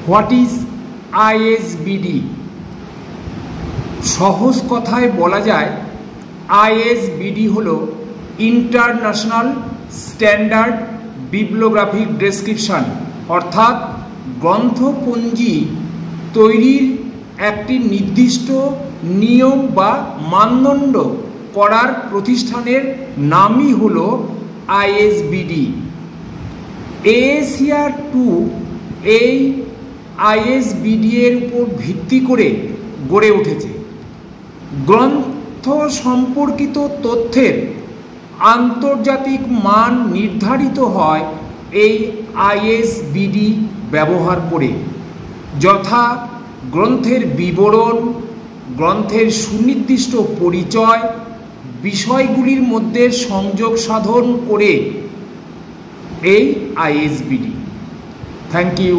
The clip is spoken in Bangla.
What is আইএসবিডি? সহজ কথায় বলা যায় আইএসবিডি হলো ইন্টারন্যাশনাল স্ট্যান্ডার্ড বিবলিওগ্রাফিক ডেসক্রিপশন, অর্থাৎ গ্রন্থপঞ্জি তৈরির একটি নির্দিষ্ট নিয়ম বা মানদণ্ড করার প্রতিষ্ঠানের নামই হলো আইএসবিডি। এশিয়া 2 এই আইএসবিডি এর উপর ভিত্তি করে গড়ে উঠেছে। গ্রন্থ সম্পর্কিত তথ্যের আন্তর্জাতিক মান নির্ধারিত হয় এই আইএসবিডি ব্যবহার করে, যথা গ্রন্থের বিবরণ, গ্রন্থের সুনির্দিষ্ট পরিচয়, বিষয়গুলির মধ্যে সংযোগ সাধন করে এই আইএসবিডি। Thank you.